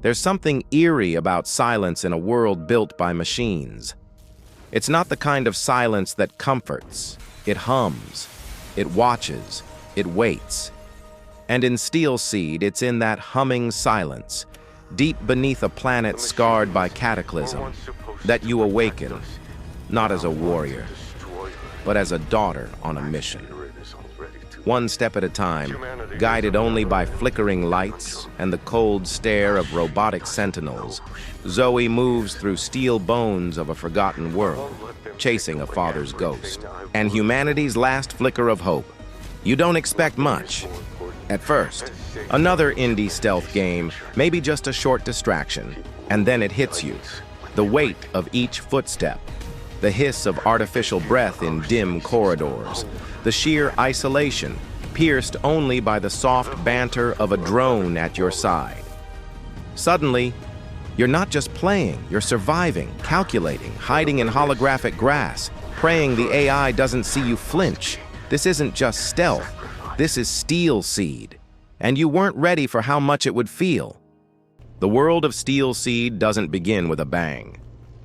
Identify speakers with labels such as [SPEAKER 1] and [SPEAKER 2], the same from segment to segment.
[SPEAKER 1] There's something eerie about silence in a world built by machines. It's not the kind of silence that comforts. It hums, it watches, it waits. And in Steel Seed, it's in that humming silence, deep beneath a planet scarred by cataclysm, that you awaken, not as a warrior, but as a daughter on a mission. One step at a time, guided only by flickering lights and the cold stare of robotic sentinels, Zoe moves through steel bones of a forgotten world, chasing a father's ghost, and humanity's last flicker of hope. You don't expect much at first. Another indie stealth game, maybe just a short distraction, and then it hits you. The weight of each footstep, the hiss of artificial breath in dim corridors, the sheer isolation, pierced only by the soft banter of a drone at your side. Suddenly, you're not just playing, you're surviving, calculating, hiding in holographic grass, praying the AI doesn't see you flinch. This isn't just stealth, this is Steel Seed, and you weren't ready for how much it would feel. The world of Steel Seed doesn't begin with a bang.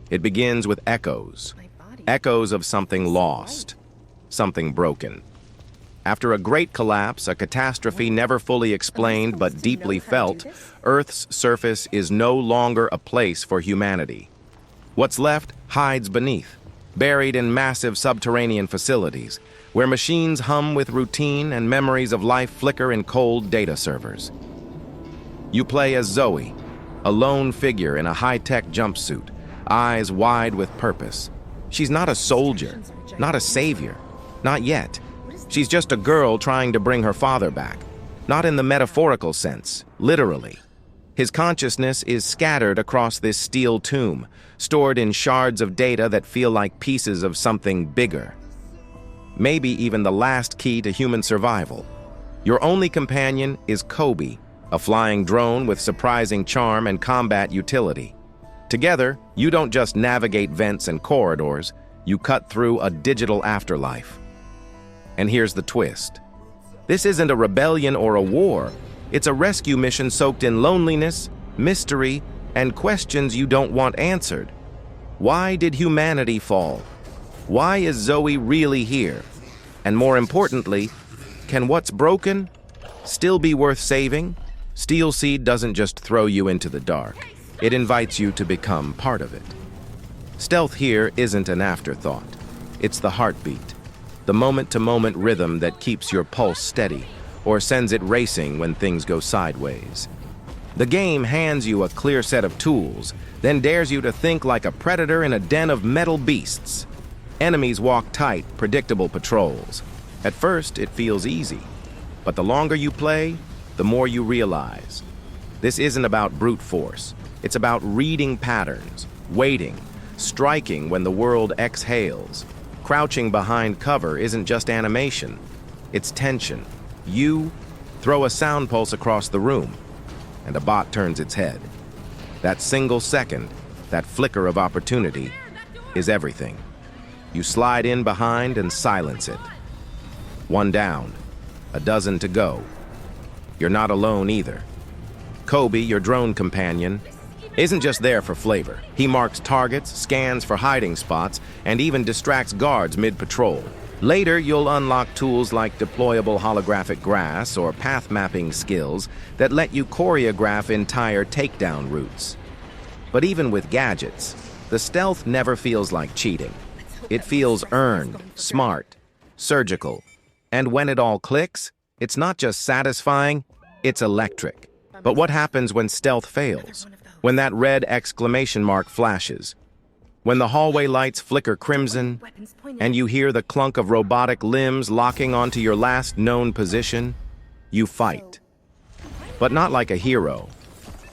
[SPEAKER 1] It begins with echoes. Echoes of something lost, something broken. After a great collapse, a catastrophe never fully explained but deeply felt, Earth's surface is no longer a place for humanity. What's left hides beneath, buried in massive subterranean facilities, where machines hum with routine and memories of life flicker in cold data servers. You play as Zoe, a lone figure in a high-tech jumpsuit, eyes wide with purpose. She's not a soldier, not a savior, not yet. She's just a girl trying to bring her father back. Not in the metaphorical sense, literally. His consciousness is scattered across this steel tomb, stored in shards of data that feel like pieces of something bigger. Maybe even the last key to human survival. Your only companion is Kobe, a flying drone with surprising charm and combat utility. Together, you don't just navigate vents and corridors, you cut through a digital afterlife. And here's the twist. This isn't a rebellion or a war. It's a rescue mission soaked in loneliness, mystery, and questions you don't want answered. Why did humanity fall? Why is Zoe really here? And more importantly, can what's broken still be worth saving? Steel Seed doesn't just throw you into the dark. It invites you to become part of it. Stealth here isn't an afterthought. It's the heartbeat, the moment-to-moment rhythm that keeps your pulse steady or sends it racing when things go sideways. The game hands you a clear set of tools, then dares you to think like a predator in a den of metal beasts. Enemies walk tight, predictable patrols. At first, it feels easy, but the longer you play, the more you realize. This isn't about brute force. It's about reading patterns, waiting, striking when the world exhales. Crouching behind cover isn't just animation, it's tension. You throw a sound pulse across the room, and a bot turns its head. That single second, that flicker of opportunity, is everything. You slide in behind and silence it. One down, a dozen to go. You're not alone either. Kobe, your drone companion, isn't just there for flavor. He marks targets, scans for hiding spots, and even distracts guards mid-patrol. Later, you'll unlock tools like deployable holographic grass or path mapping skills that let you choreograph entire takedown routes. But even with gadgets, the stealth never feels like cheating. It feels earned, smart, surgical. And when it all clicks, it's not just satisfying, it's electric. But what happens when stealth fails? When that red exclamation mark flashes? When the hallway lights flicker crimson, and you hear the clunk of robotic limbs locking onto your last known position? You fight. But not like a hero.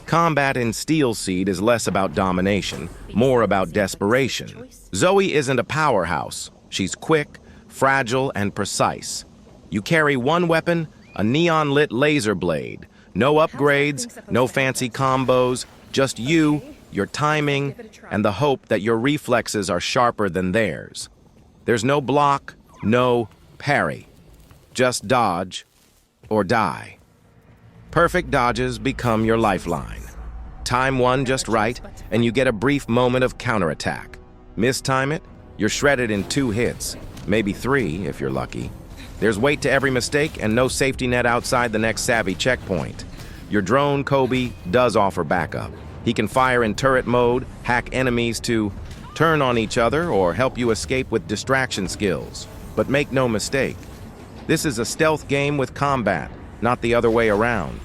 [SPEAKER 1] Combat in Steel Seed is less about domination, more about desperation. Zoe isn't a powerhouse. She's quick, fragile, and precise. You carry one weapon, a neon-lit laser blade. No upgrades, no fancy combos, just you, your timing, and the hope that your reflexes are sharper than theirs. There's no block, no parry. Just dodge or die. Perfect dodges become your lifeline. Time one just right, and you get a brief moment of counterattack. Mistime it, you're shredded in 2 hits, maybe 3 if you're lucky. There's weight to every mistake and no safety net outside the next savvy checkpoint. Your drone, Kobe, does offer backup. He can fire in turret mode, hack enemies to turn on each other, or help you escape with distraction skills. But make no mistake, this is a stealth game with combat, not the other way around.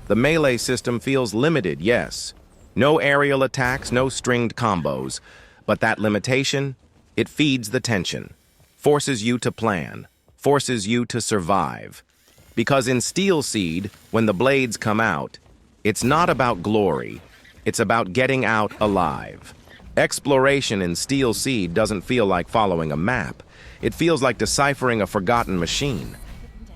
[SPEAKER 1] The melee system feels limited, yes. No aerial attacks, no stringed combos. But that limitation, it feeds the tension, forces you to plan, forces you to survive. Because in Steel Seed, when the blades come out, it's not about glory, it's about getting out alive. Exploration in Steel Seed doesn't feel like following a map. It feels like deciphering a forgotten machine.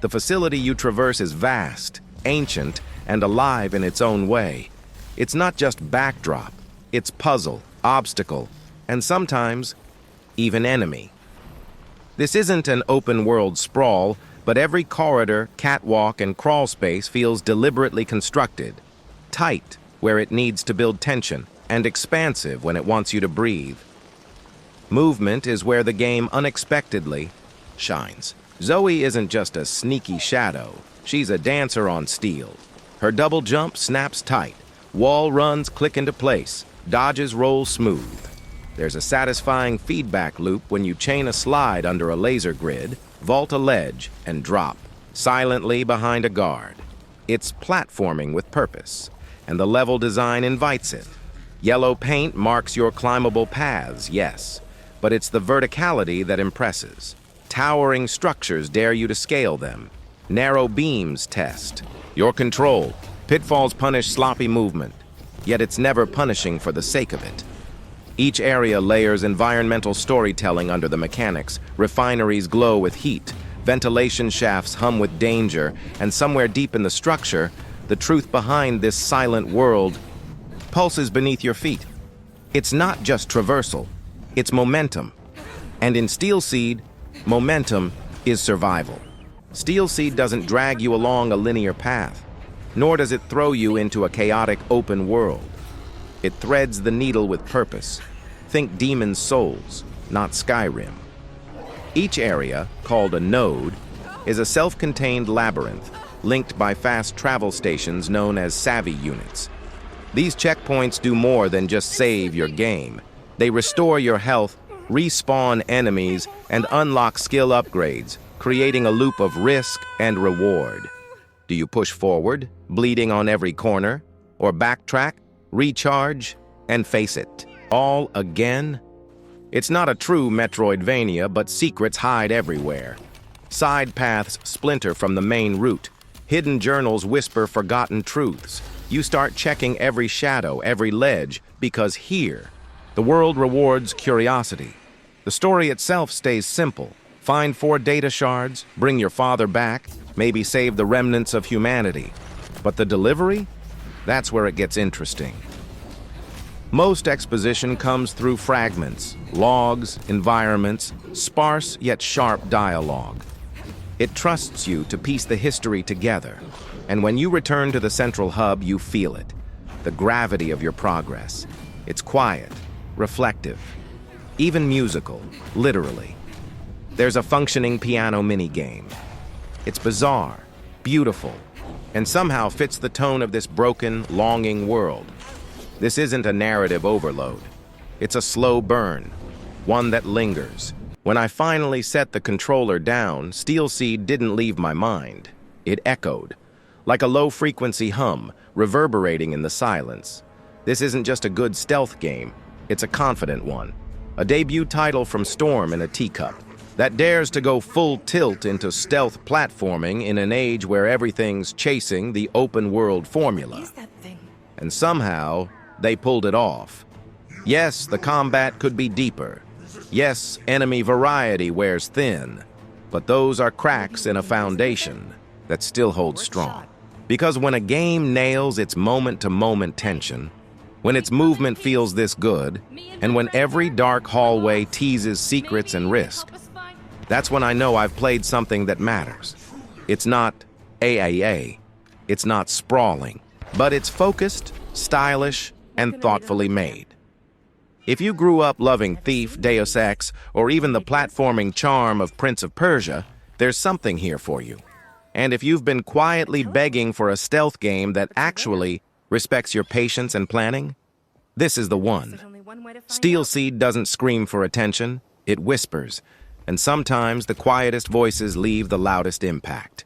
[SPEAKER 1] The facility you traverse is vast, ancient, and alive in its own way. It's not just backdrop, it's puzzle, obstacle, and sometimes even enemy. This isn't an open-world sprawl, but every corridor, catwalk, and crawl space feels deliberately constructed, tight where it needs to build tension, and expansive when it wants you to breathe. Movement is where the game unexpectedly shines. Zoe isn't just a sneaky shadow, she's a dancer on steel. Her double jump snaps tight, wall runs click into place, dodges roll smooth. There's a satisfying feedback loop when you chain a slide under a laser grid, vault a ledge, and drop, silently behind a guard. It's platforming with purpose, and the level design invites it. Yellow paint marks your climbable paths, yes, but it's the verticality that impresses. Towering structures dare you to scale them. Narrow beams test your control. Pitfalls punish sloppy movement, yet it's never punishing for the sake of it. Each area layers environmental storytelling under the mechanics. Refineries glow with heat, ventilation shafts hum with danger, and somewhere deep in the structure, the truth behind this silent world pulses beneath your feet. It's not just traversal, it's momentum. And in Steel Seed, momentum is survival. Steel Seed doesn't drag you along a linear path, nor does it throw you into a chaotic open world. It threads the needle with purpose. Think Demon's Souls, not Skyrim. Each area, called a node, is a self-contained labyrinth linked by fast travel stations known as savvy units. These checkpoints do more than just save your game. They restore your health, respawn enemies, and unlock skill upgrades, creating a loop of risk and reward. Do you push forward, bleeding on every corner, or backtrack, recharge, and face it all again? It's not a true Metroidvania, but secrets hide everywhere. Side paths splinter from the main route. Hidden journals whisper forgotten truths. You start checking every shadow, every ledge, because here, the world rewards curiosity. The story itself stays simple. Find 4 data shards, bring your father back, maybe save the remnants of humanity. But the delivery? That's where it gets interesting. Most exposition comes through fragments, logs, environments, sparse yet sharp dialogue. It trusts you to piece the history together, and when you return to the central hub, you feel it, the gravity of your progress. It's quiet, reflective, even musical, literally. There's a functioning piano minigame. It's bizarre, beautiful, and somehow fits the tone of this broken, longing world. This isn't a narrative overload. It's a slow burn, one that lingers. When I finally set the controller down, Steel Seed didn't leave my mind. It echoed, like a low-frequency hum, reverberating in the silence. This isn't just a good stealth game, it's a confident one. A debut title from Storm in a teacup that dares to go full tilt into stealth platforming in an age where everything's chasing the open-world formula. And somehow, they pulled it off. Yes, the combat could be deeper. Yes, enemy variety wears thin. But those are cracks in a foundation that still holds strong. Because when a game nails its moment-to-moment tension, when its movement feels this good, and when every dark hallway teases secrets and risk, that's when I know I've played something that matters. It's not AAA, it's not sprawling, but it's focused, stylish, and thoughtfully made. If you grew up loving Thief, Deus Ex, or even the platforming charm of Prince of Persia, there's something here for you. And if you've been quietly begging for a stealth game that actually respects your patience and planning, this is the one. Steel Seed doesn't scream for attention, it whispers, and sometimes the quietest voices leave the loudest impact.